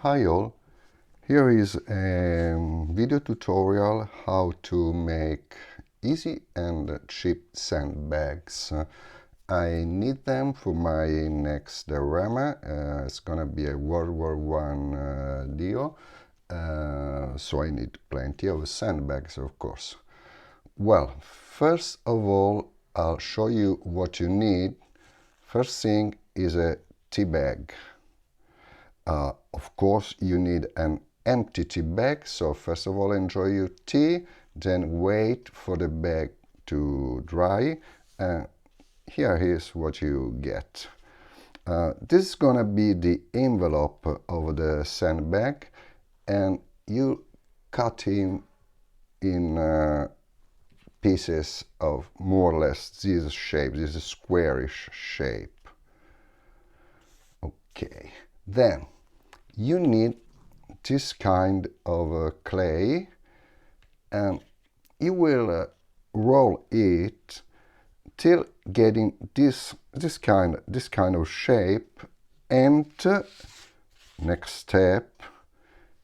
Hi all, here is a video tutorial how to make easy and cheap sandbags. I need them for my next diorama. It's gonna be a World War I Dio, so I need plenty of sandbags, of course. Well, first of all, I'll show you what you need. First thing is a tea bag. Of course, you need an empty tea bag, so first of all enjoy your tea, then wait for the bag to dry. Here is what you get. This is gonna be the envelope of the sandbag, and you cut him in pieces of more or less this shape, this squarish shape. Okay, then you need this kind of clay, and you will roll it till getting this kind of shape, and next step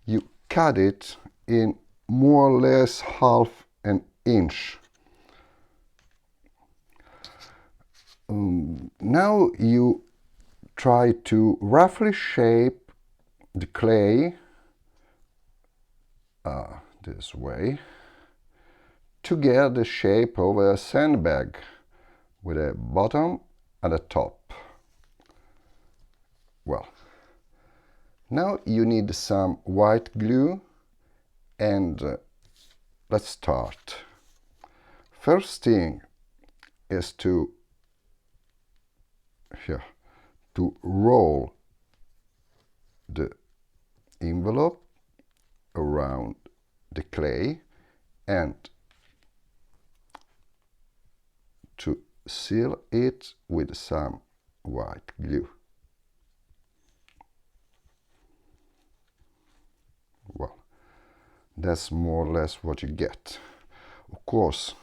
you cut it in more or less half an inch. Now you try to roughly shape the clay this way to get the shape of a sandbag with a bottom and a top. Well, now you need some white glue, and let's start. First thing is to roll the envelope around the clay and to seal it with some white glue. Well, that's more or less what you get. Of course,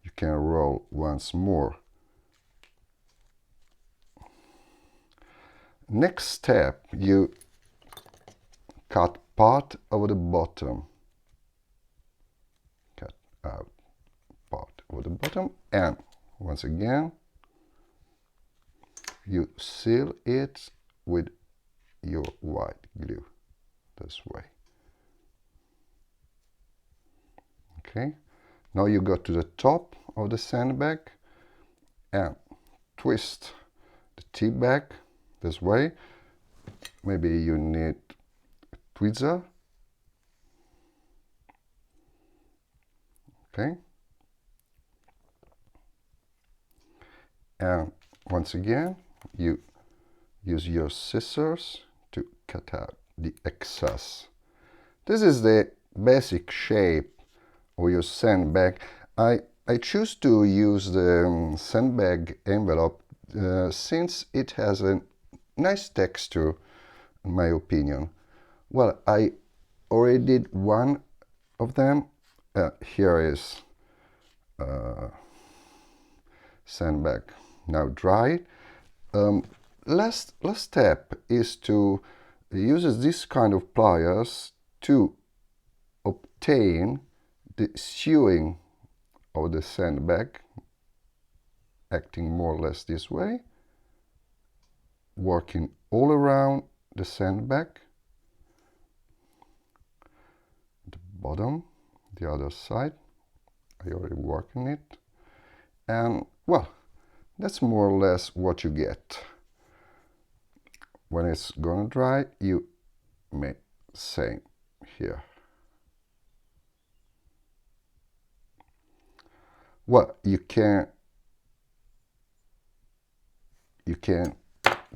you can roll once more. Next step, you cut part of the bottom. Cut out part of the bottom, and once again you seal it with your white glue this way. Okay, now you go to the top of the sandbag and twist the tea bag this way. Maybe you need a tweezer. Okay, and once again you use your scissors to cut out the excess. This is the basic shape of your sandbag. I choose to use the sandbag envelope since it has a nice texture, in my opinion. Well, I already did one of them. Here is sandbag now dry. Last step is to use this kind of pliers to obtain the sewing of the sandbag, acting more or less this way, working all around the sandbag, the bottom, the other side. I already worked on it, and well, that's more or less what you get. When it's gonna dry, you make same here. Well, you can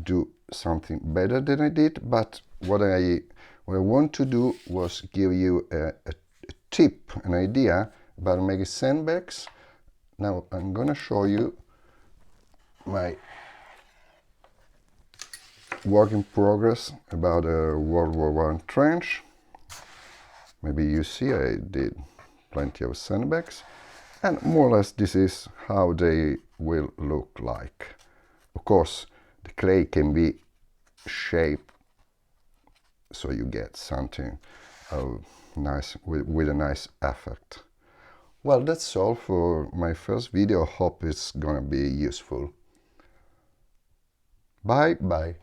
do something better than I did, but what I want to do was give you a tip, an idea about making sandbags. Now I'm gonna show you my work in progress about a World War I trench. Maybe you see I did plenty of sandbags, and more or less this is how they will look like. Of course, the clay can be shaped so you get something nice with a nice effect. Well, that's all for my first video. Hope it's gonna be useful. Bye bye.